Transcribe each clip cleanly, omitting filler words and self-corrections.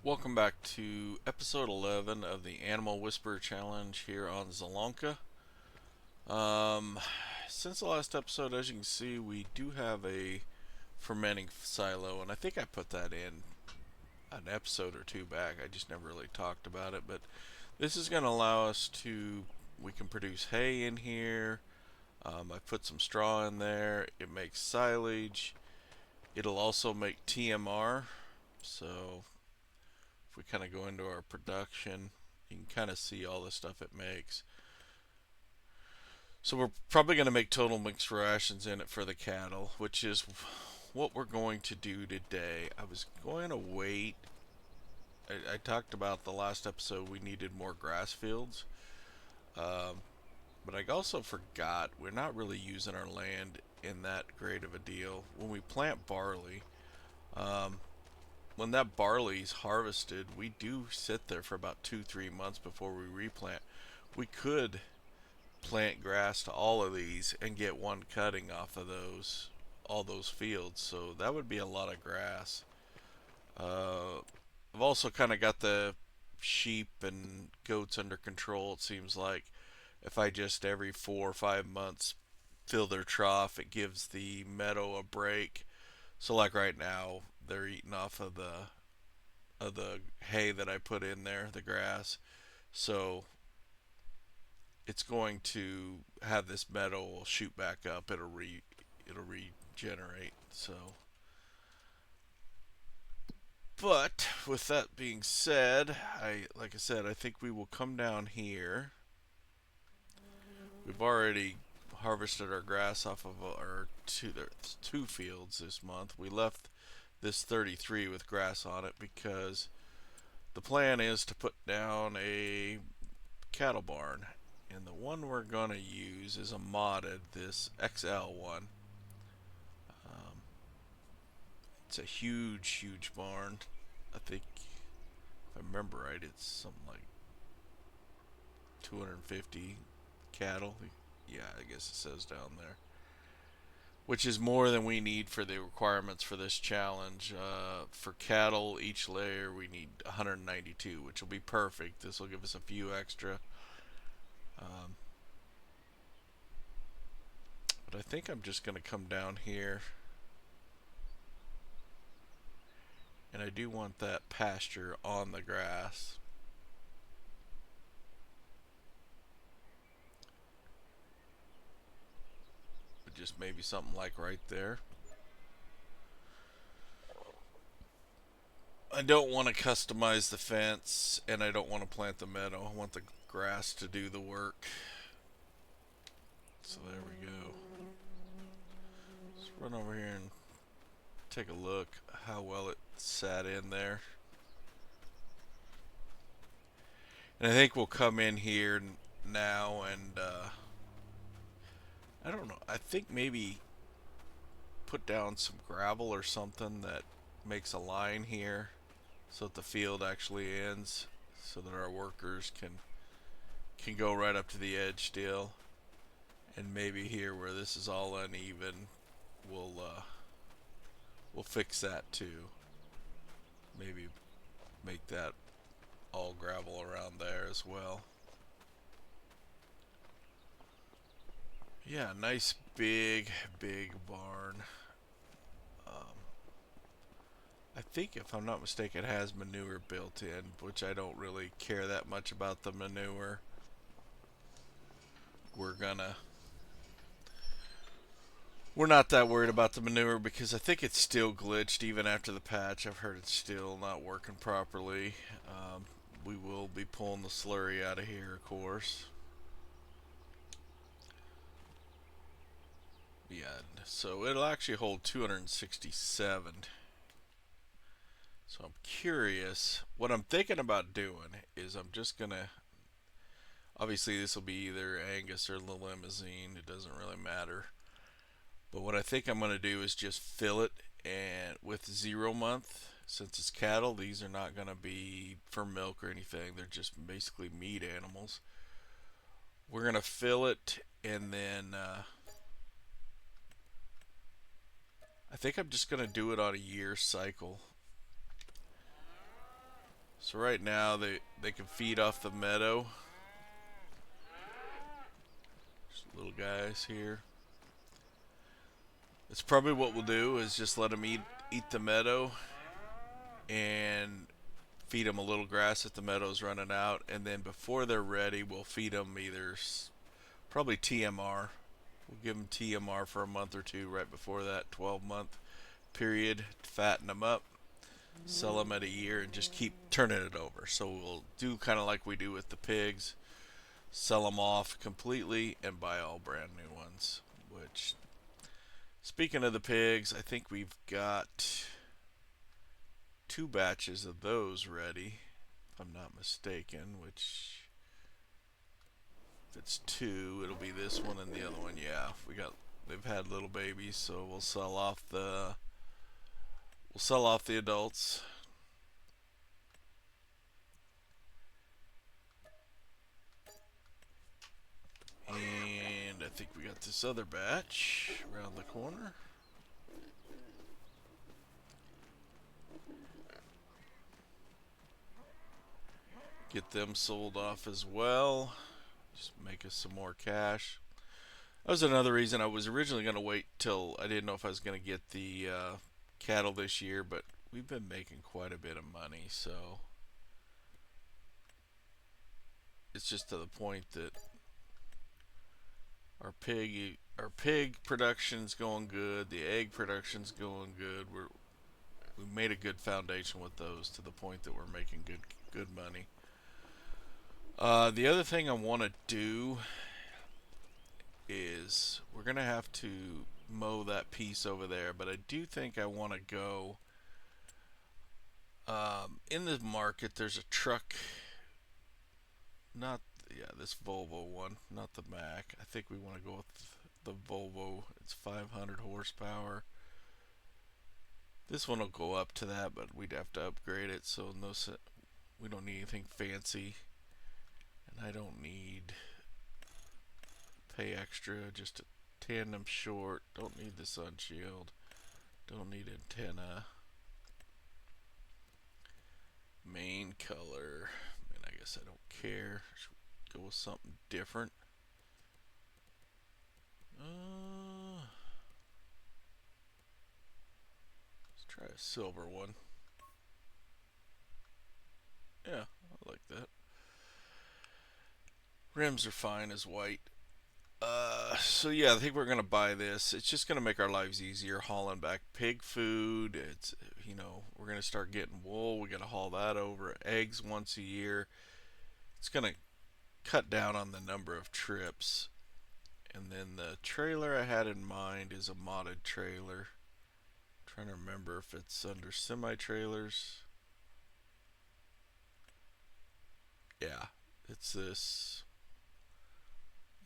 Welcome back to episode 11 of the Animal Whisperer Challenge here on Zielonka. Um, since the last episode, as you can see, we do have a fermenting silo, and I think I put that in an episode or two back. I just never really talked about it, but this is going to allow us to, we can produce hay in here. I put some straw in there. It makes silage. It'll also make TMR, so if we kind of go into our production, you can kind of see all the stuff it makes. So we're probably going to make total mixed rations in it for the cattle, which is what we're going to do today. I was going to wait. I talked about the last episode we needed more grass fields, um, but I also forgot we're not really using our land in that great of a deal. When we plant barley, um, when that barley's harvested, we do sit there for about 2-3 months before we replant. We could plant grass to all of these and get one cutting off of all those fields. So that would be a lot of grass. I've also kind of got the sheep and goats under control. It seems like if I just every 4 or 5 months fill their trough, it gives the meadow a break. So like right now, they're eating off of the hay that I put in there, the grass. So it's going to have this meadow will shoot back up. It'll regenerate. So, but with that being said, like I said, I think we will come down here. We've already harvested our grass off of our two fields this month. We left this 33 with grass on it because the plan is to put down a cattle barn, and the one we're going to use is a modded, this XL one. Um, it's a huge barn. I think, if I remember right, it's something like 250 cattle. Yeah, I guess it says down there. Which is more than we need for the requirements for this challenge. For cattle, each layer we need 192, which will be perfect. This will give us a few extra. Um, but I think I'm just going to come down here. And I do want that pasture on the grass. But just maybe something like right there. I don't want to customize the fence, and I don't want to plant the meadow. I want the grass to do the work. So there we go. Let's run over here and take a look how well it sat in there. And I think we'll come in here now and I don't know. I think maybe put down some gravel or something that makes a line here so that the field actually ends, so that our workers can go right up to the edge still. And maybe here where this is all uneven, we'll fix that too. Maybe make that all gravel around there as well. Yeah, nice big barn. Um, I think if I'm not mistaken, it has manure built in, which I don't really care that much about the manure. We're gonna We're not that worried about the manure because I think it's still glitched even after the patch. I've heard it's still not working properly. We will be pulling the slurry out of here, of course. Yeah, so it'll actually hold 267. So I'm curious. What I'm thinking about doing is I'm just gonna. Obviously, this will be either Angus or the Limousine. It doesn't really matter. But what I think I'm going to do is just fill it and with 0 month. Since it's cattle, these are not going to be for milk or anything. They're just basically meat animals. We're going to fill it and then I think I'm just going to do it on a year cycle. So right now they can feed off the meadow. Just little guys here. It's probably what we'll do is just let them eat the meadow and feed them a little grass if the meadow's running out, and then before they're ready, we'll feed them either probably TMR. We'll give them TMR for a month or two right before that 12-month period, fatten them up, sell them at a year, and just keep turning it over. So we'll do kind of like we do with the pigs, sell them off completely and buy all brand new ones. Which, speaking of the pigs, I think we've got 2 batches of those ready, if I'm not mistaken, which if it's 2, it'll be this one and the other one. Yeah, they've had little babies, so we'll sell off the adults. And I think we got this other batch around the corner. Get them sold off as well. Just make us some more cash. That was another reason I was originally going to wait till I didn't know if I was going to get the cattle this year, but we've been making quite a bit of money, so it's just to the point that our pig production's going good, the egg production's going good. We made a good foundation with those to the point that we're making good money. The other thing I want to do is we're gonna have to mow that piece over there, but I do think I want to go in the market. There's a truck, not this Volvo one, not the Mac. I think we want to go with the Volvo. It's 500 horsepower. This one will go up to that, but we'd have to upgrade it, so we don't need anything fancy, and I don't need pay extra. Just a tandem short. Don't need the sun shield. Don't need antenna. Main color. And I guess I don't care. Should we go with something different? Let's try a silver one. Yeah, I like that. Rims are fine as white. So yeah, I think we're gonna buy this. It's just gonna make our lives easier hauling back pig food. It's we're gonna start getting wool. We gotta haul that over. Eggs once a year. It's gonna cut down on the number of trips. And then the trailer I had in mind is a modded trailer. I'm trying to remember if it's under semi-trailers. Yeah, it's this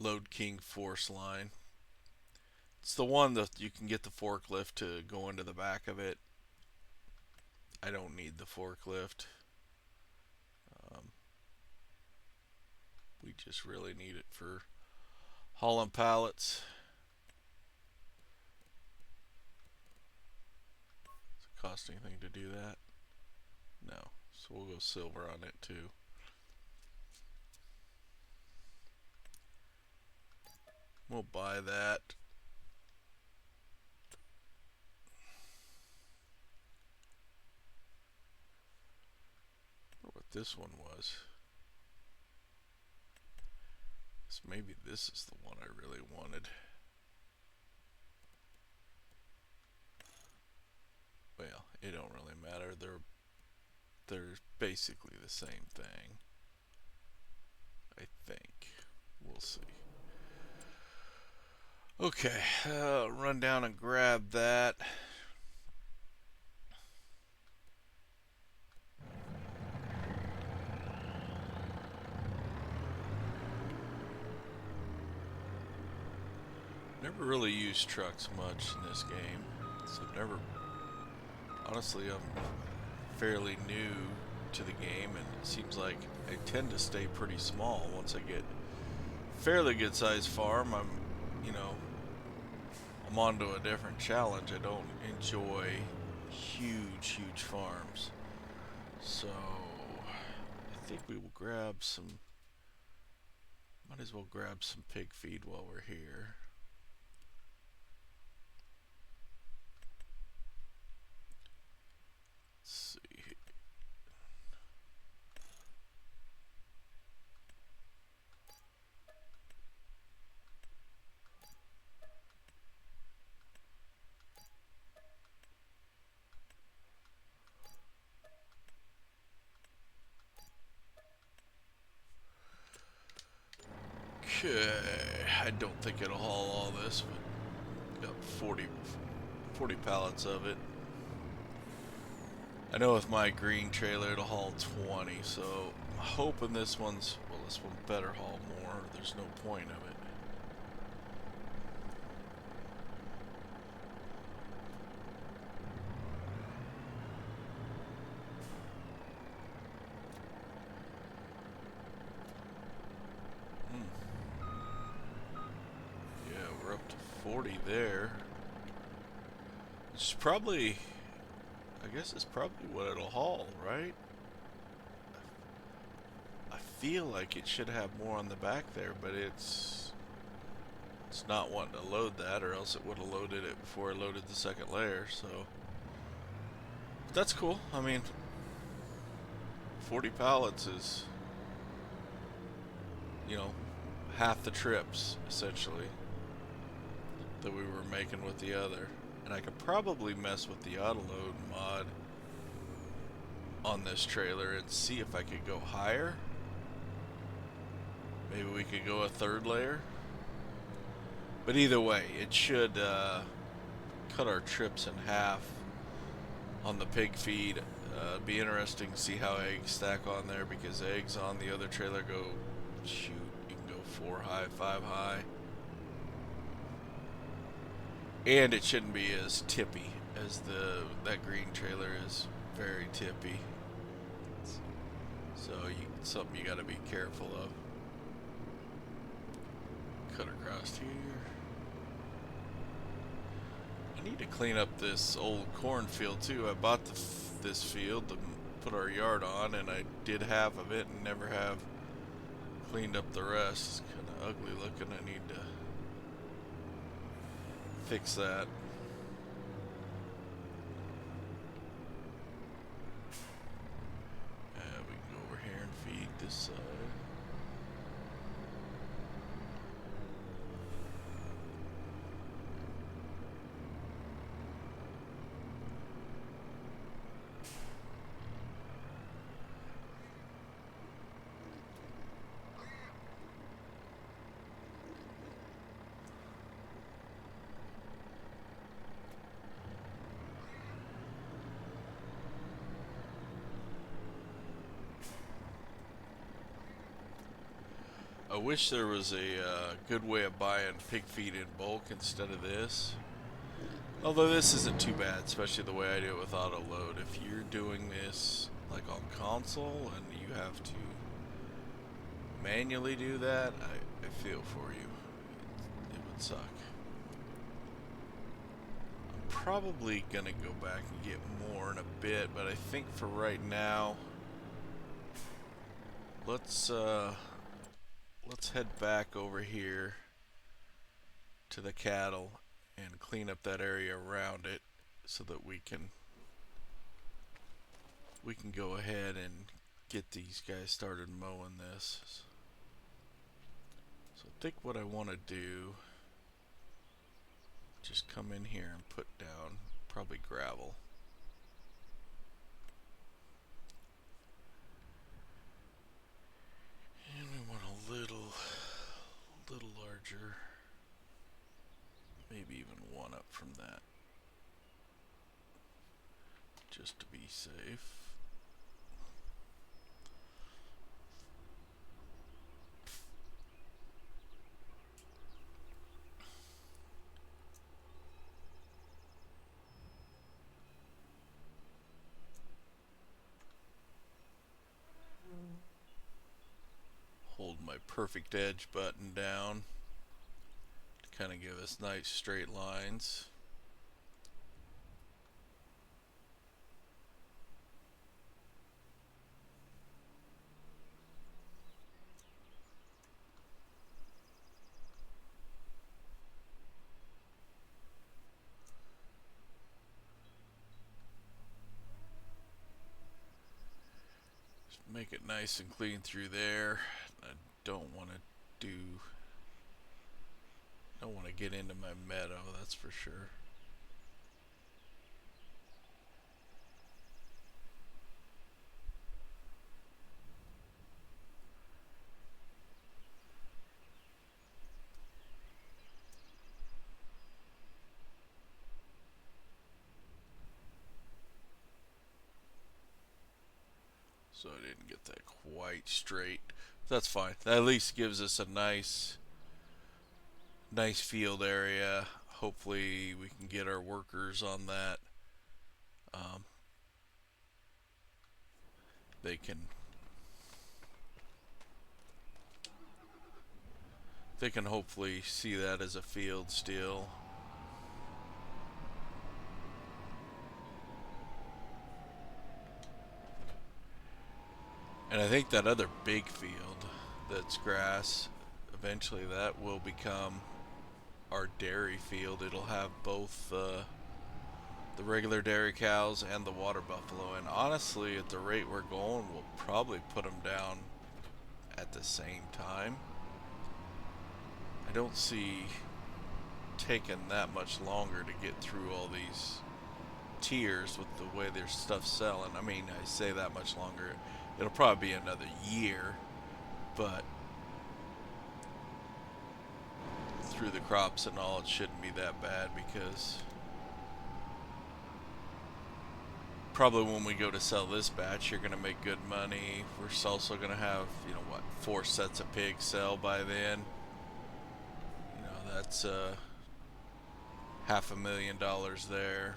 Load King Force line. It's the one that you can get the forklift to go into the back of it. I don't need the forklift. We just really need it for hauling pallets. Does it cost anything to do that? No. So we'll go silver on it too. We'll buy that. I wonder what this one was. So maybe this is the one I really wanted. Well, it don't really matter. They're basically the same thing. I think. We'll see. Okay, run down and grab that. Never really used trucks much in this game, so honestly, I'm fairly new to the game, and it seems like I tend to stay pretty small. Once I get fairly good sized farm, I'm onto a different challenge. I don't enjoy huge farms. So think we will grab some. Might as well grab some pig feed while we're here. Let's see. Okay, I don't think it'll haul all this, but got 40 pallets of it. I know with my green trailer it'll haul 20, so I'm hoping this one better haul more. There's no point of it. Yeah, we're up to 40 there. It's probably, I guess it's probably what it'll haul, right? I feel like it should have more on the back there, but it's not wanting to load that, or else it would have loaded it before I loaded the second layer, so. But that's cool. I mean, 40 pallets is, you know, half the trips, essentially, that we were making with the other. And I could probably mess with the auto load mod on this trailer and see if I could go higher. Maybe we could go a third layer. But either way, it should cut our trips in half on the pig feed. Be interesting to see how eggs stack on there, because eggs on the other trailer go, shoot, you can go 4 high, 5 high. And it shouldn't be as tippy as that green trailer is. Very tippy. So something you got to be careful of. Cut across here. I need to clean up this old cornfield too. I bought this field to put our yard on, and I did half of it and never have cleaned up the rest. It's kind of ugly looking. I need to fix that. We can go over here and feed this side. I wish there was a good way of buying pig feed in bulk instead of this. Although this isn't too bad, especially the way I do it with auto load. If you're doing this like on console and you have to manually do that, I feel for you. It would suck. I'm probably gonna go back and get more in a bit, but I think for right now, let's head back over here to the cattle and clean up that area around it so that we can go ahead and get these guys started mowing this. So I think what I want to do, just come in here and put down probably gravel. And we want a little larger, maybe even one up from that, just to be safe. Hold my perfect edge button down to kind of give us nice straight lines. Make it nice and clean through there. I don't want to do, don't want to get into my meadow, that's for sure. So I didn't get that quite straight. That's fine. That at least gives us a nice field area. Hopefully we can get our workers on that. Um, they can hopefully see that as a field still. And I think that other big field that's grass, eventually that will become our dairy field. It'll have both the regular dairy cows and the water buffalo. And honestly, at the rate we're going, we'll probably put them down at the same time. I don't see taking that much longer to get through all these tiers with the way their stuff's selling. I mean, I say that much longer. It'll probably be another year, but through the crops and all, it shouldn't be that bad because probably when we go to sell this batch, you're going to make good money. We're also going to have, you know, what, 4 sets of pigs sell by then. You know, that's $500,000 there.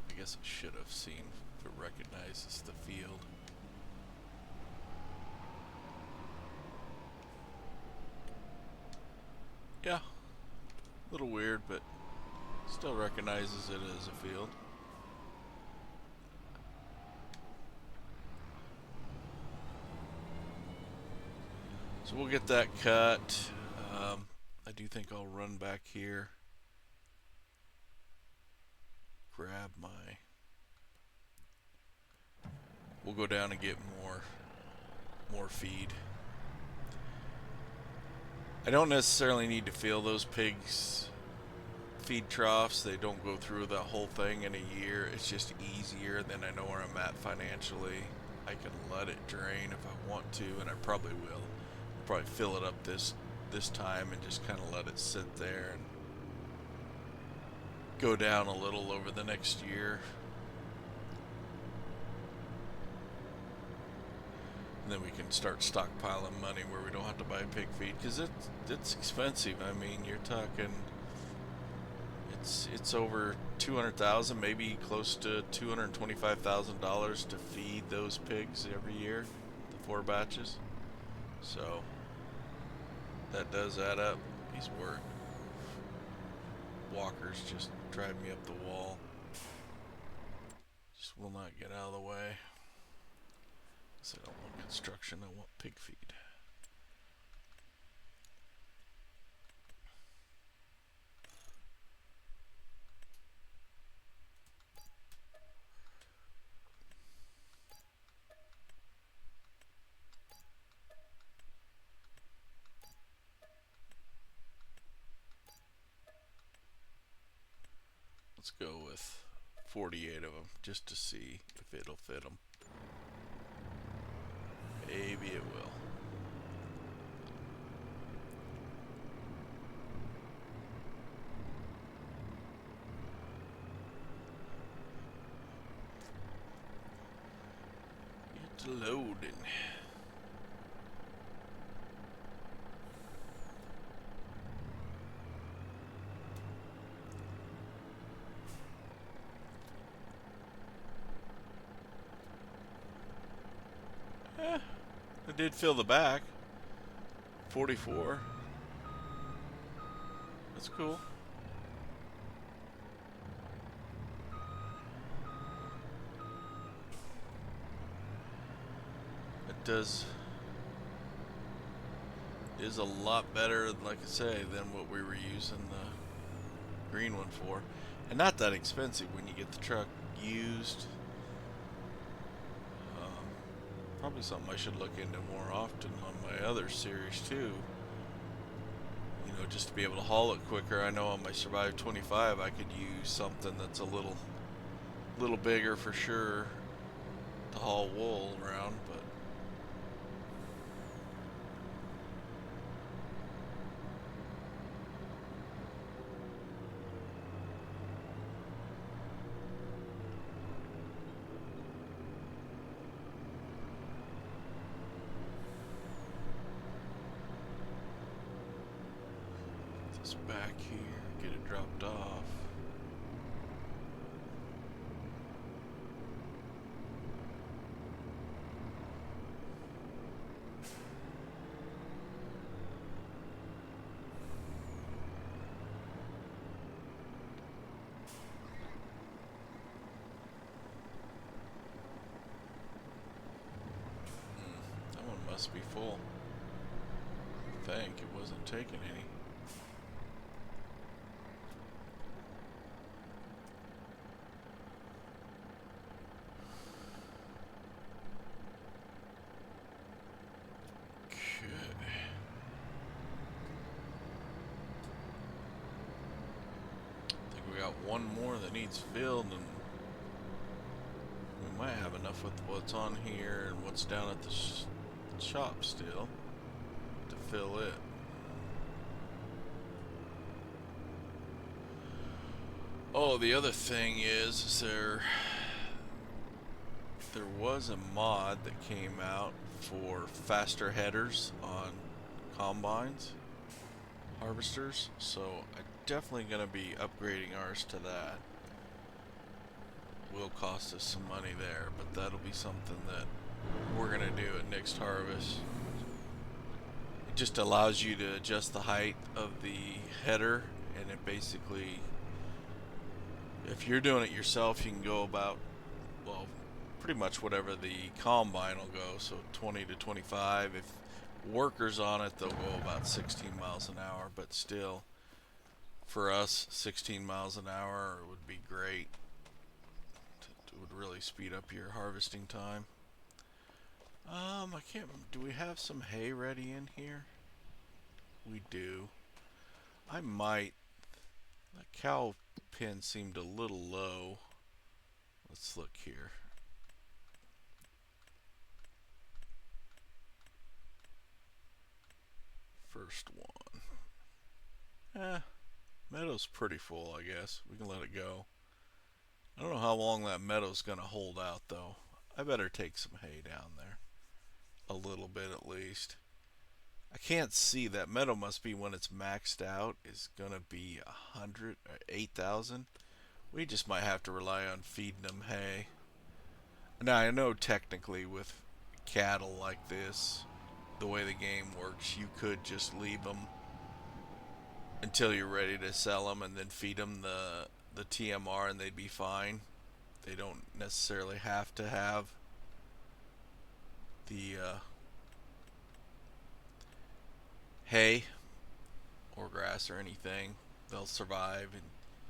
I guess I should have seen if it recognizes the field. Yeah, a little weird, but still recognizes it as a field. So we'll get that cut. I do think I'll run back here, grab my, we'll go down and get more feed. I don't necessarily need to fill those pigs feed troughs. They don't go through the whole thing in a year. It's just easier. Then I know where I'm at financially. I can let it drain if I want to, and I probably will. I'll probably fill it up this time and just kind of let it sit there and go down a little over the next year. And then we can start stockpiling money where we don't have to buy pig feed, because it's expensive. I mean, you're talking, it's over 200,000, maybe close to $225,000 to feed those pigs every year, the 4 batches. So that does add up. These walkers just drive me up the wall. Just will not get out of the way. So I don't want construction, I want pig feed. Let's go with 48 of them just to see if it'll fit them. Maybe it will. It's loading. I did fill the back. 44. That's cool. It is a lot better, like I say, than what we were using green one for. And not that expensive when you get the truck used. Um, Probably something I should look into more often on my other series too. You know, just to be able to haul it quicker. I know on my Survive 25 I could use something that's a little bigger for sure to haul wool around, but this back here, get it dropped off. That one must be full. I think it wasn't taking any. We got one more that needs filled, and we might have enough with what's on here and what's down at the shop still to fill it. Oh, the other thing is there was a mod that came out for faster headers on combines, harvesters, so I'm definitely going to be upgrading ours to that. Will cost us some money there, but that'll be something that we're going to do at next harvest. It just allows you to adjust the height of the header, and it basically, if you're doing it yourself, you can go about, well, pretty much whatever the combine will go, so 20 to 25. If workers on it, they'll go about 16 miles an hour, but still, for us, 16 miles an hour would be great. It would really speed up your harvesting time. I can't remember, do we have some hay ready in here? We do. I might, the cow pen seemed a little low. Let's look here. First one. Meadow's pretty full, I guess. We can let it go. I don't know how long that meadow's gonna hold out though. I better take some hay down there. A little bit at least. I can't see, that meadow must be when it's maxed out is gonna be 100 or 8,000. We just might have to rely on feeding them hay. Now I know technically with cattle like this, the way the game works, you could just leave them until you're ready to sell them and then feed them the TMR and they'd be fine. They don't necessarily have to have the hay or grass or anything. They'll survive and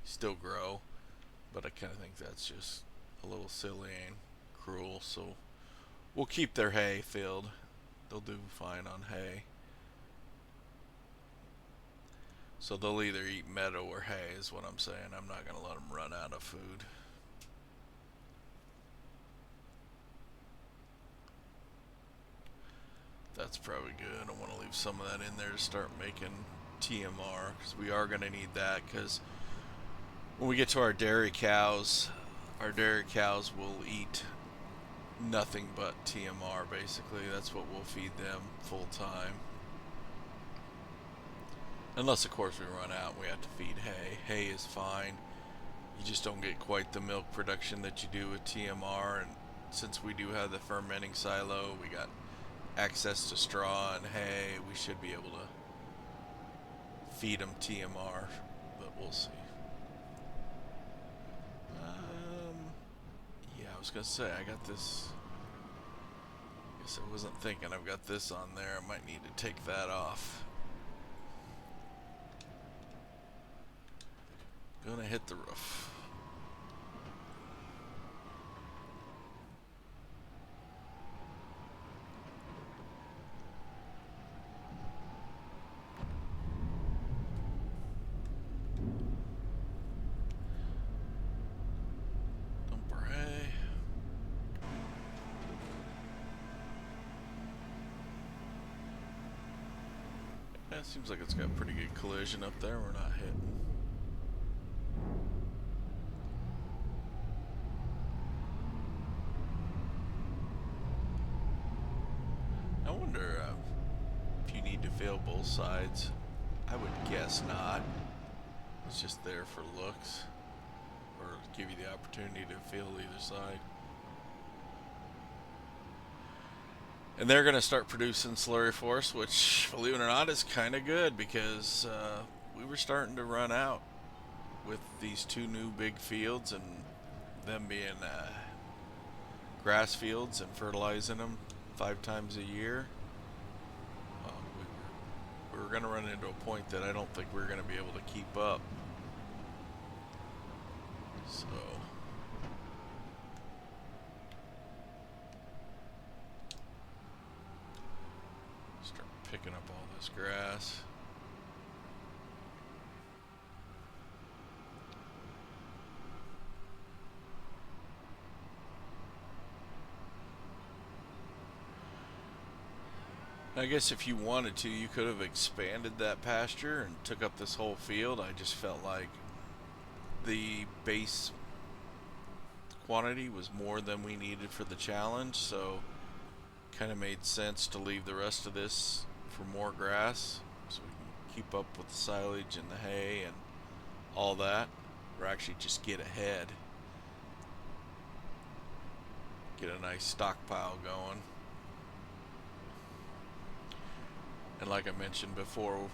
still grow, but I kind of think that's just a little silly and cruel, so we'll keep their hay filled. They'll do fine on hay. So they'll either eat meadow or hay is what I'm saying. I'm not going to let them run out of food. That's probably good. I want to leave some of that in there to start making TMR, because we are going to need that, because when we get to our dairy cows will eat nothing but TMR basically. That's what we'll feed them full time. Unless of course we run out and we have to feed hay. Hay is fine. You just don't get quite the milk production that you do with TMR, and since we do have the fermenting silo, we got access to straw and hay, we should be able to feed them TMR, but we'll see. Yeah, I was gonna say, I got this, I guess I wasn't thinking, I've got this on there, I might need to take that off. Gonna hit the roof. Dumper hay. Yeah, it seems like it's got pretty good collision up there. We're not hitting. I wonder if you need to fill both sides. I would guess not. It's just there for looks, or give you the opportunity to fill either side. And they're going to start producing slurry for us, which, believe it or not, is kind of good because we were starting to run out with these two new big fields and them being grass fields and fertilizing them 5 times a year. We were going to run into a point that I don't think we're going to be able to keep up. So start picking up all this grass. I guess if you wanted to, you could have expanded that pasture and took up this whole field. I just felt like the base quantity was more than we needed for the challenge, so kind of made sense to leave the rest of this for more grass so we can keep up with the silage and the hay and all that, or actually just get ahead, get a nice stockpile going. And like I mentioned before,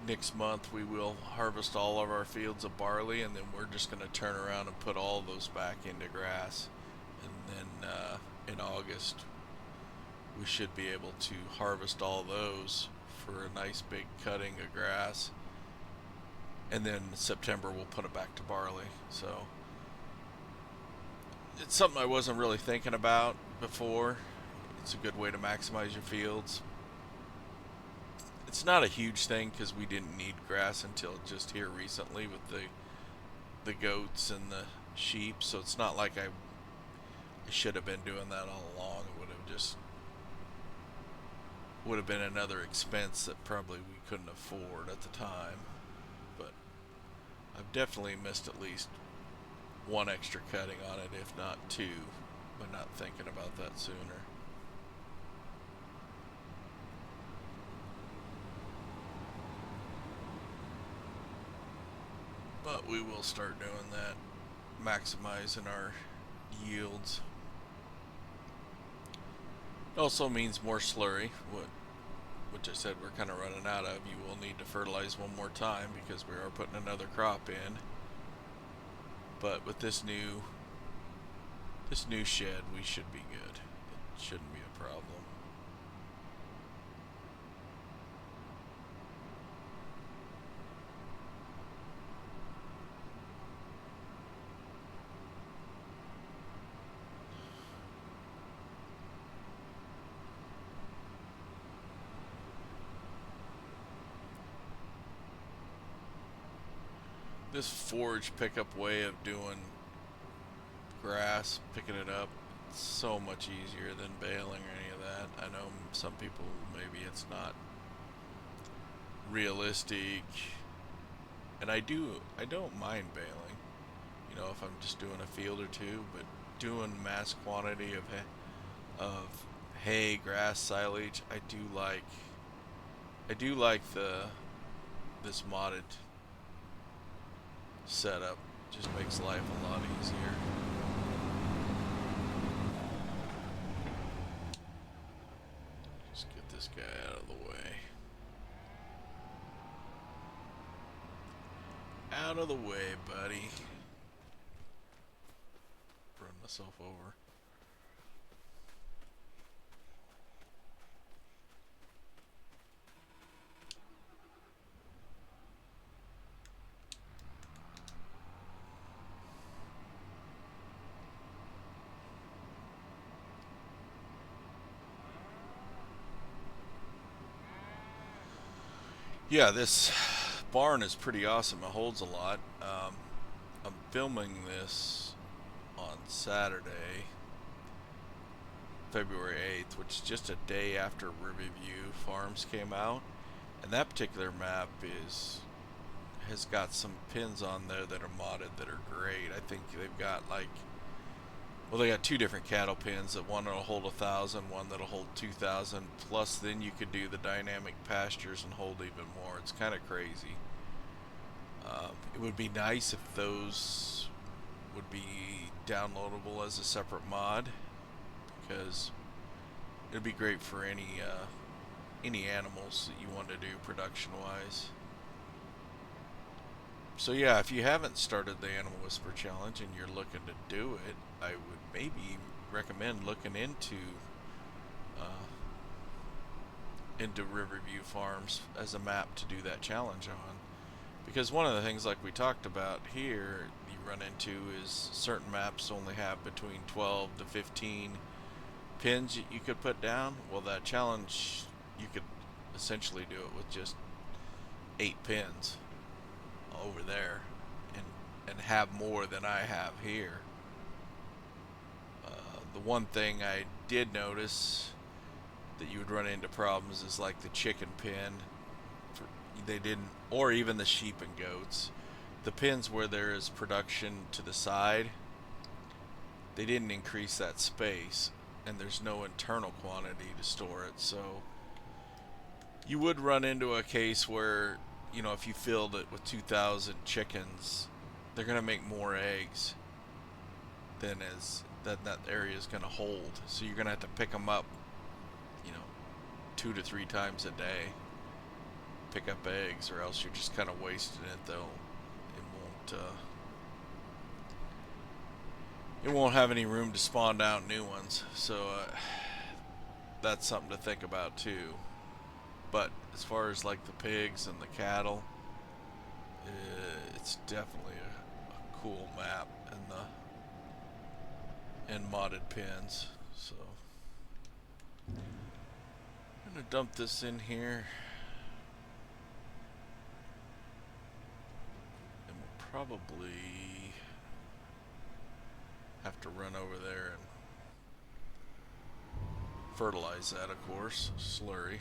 next month we will harvest all of our fields of barley, and then we're just going to turn around and put all those back into grass. And then in August we should be able to harvest all those for a nice big cutting of grass. And then in September we'll put it back to barley. So it's something I wasn't really thinking about before. It's a good way to maximize your fields. It's not a huge thing because we didn't need grass until just here recently with the goats and the sheep, so it's not like I should have been doing that all along. It would have been another expense that probably we couldn't afford at the time. But I've definitely missed at least one extra cutting on it, if not 2, by not thinking about that sooner. But we will start doing that, maximizing our yields. It also means more slurry, which I said we're kind of running out of. You will need to fertilize one more time because we are putting another crop in. But with this new shed, we should be good. It shouldn't be a problem. This forage pickup way of doing grass, picking it up, it's so much easier than baling or any of that. I know some people, maybe it's not realistic, and I don't mind baling, you know, if I'm just doing a field or two, but doing mass quantity of hay, grass, silage, I do like this modded setup. Just makes life a lot easier. Just get this guy out of the way. Out of the way, buddy. Run myself over. Yeah, this barn is pretty awesome. It holds a lot. I'm filming this on Saturday, February 8th, which is just a day after Riverview Farms came out. And that particular map has got some pins on there that are modded that are great. I think they've got like, well, they got two different cattle pins. That one that'll hold 1,000, one that'll hold 2,000. Plus, then you could do the dynamic pastures and hold even more. It's kind of crazy. It would be nice if those would be downloadable as a separate mod, because it'd be great for any animals that you want to do production wise. So yeah, if you haven't started the Animal Whisper Challenge and you're looking to do it, I would maybe recommend looking uh, into Riverview Farms as a map to do that challenge on. Because one of the things, like we talked about here, you run into is certain maps only have between 12 to 15 pins you could put down. Well, that challenge, you could essentially do it with just 8 pins over there, and have more than I have here. The one thing I did notice that you would run into problems is like the chicken pin. They didn't, or even the sheep and goats. The pins where there is production to the side, they didn't increase that space, and there's no internal quantity to store it. So you would run into a case where, if you filled it with 2,000 chickens, they're going to make more eggs than that area is going to hold. So you're going to have to pick them up, 2 to 3 times a day. Pick up eggs, or else you're just kind of wasting it. It won't have any room to spawn out new ones. So that's something to think about too. But as far as like the pigs and the cattle, it's definitely a cool map, and modded pins. So I'm gonna dump this in here, and we'll probably have to run over there and fertilize that, of course, slurry.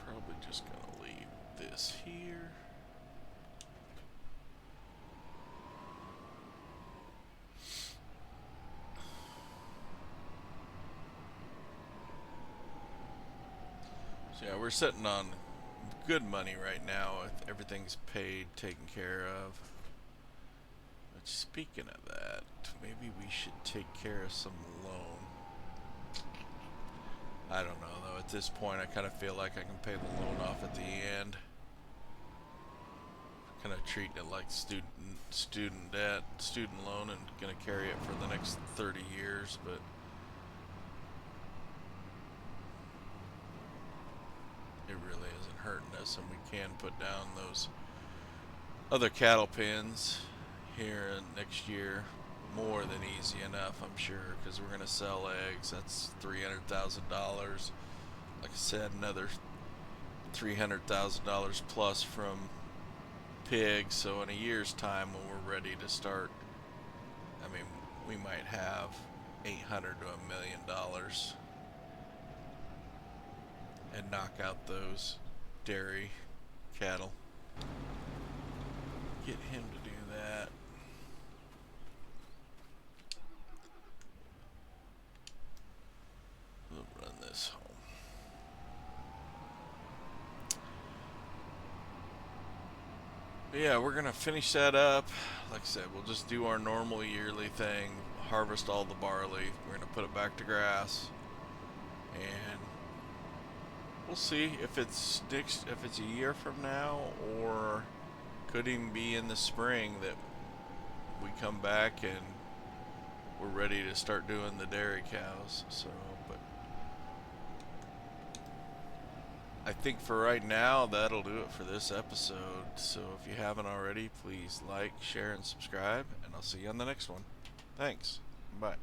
Probably just gonna leave this here. So yeah, we're sitting on good money right now. Everything's paid, taken care of. But speaking of that, maybe we should take care of some loan. I don't know though. At this point, I kind of feel like I can pay the loan off at the end. Kind of treating it like student debt, student loan, and gonna carry it for the next 30 years. But it really isn't hurting us, and we can put down those other cattle pens here next year. More than easy enough, I'm sure, because we're gonna sell eggs. That's $300,000. Like I said, another $300,000 plus from pigs. So in a year's time, when we're ready to start, I mean, we might have $800 to $1 million, and knock out those dairy cattle. Get him to do that. We'll run this home. But yeah, we're gonna finish that up. Like I said, we'll just do our normal yearly thing. Harvest all the barley. We're gonna put it back to grass, and we'll see if it's a year from now, or could even be in the spring that we come back and we're ready to start doing the dairy cows. So, but I think for right now, that'll do it for this episode. So if you haven't already, please like, share, and subscribe, and I'll see you on the next one. Thanks. Bye.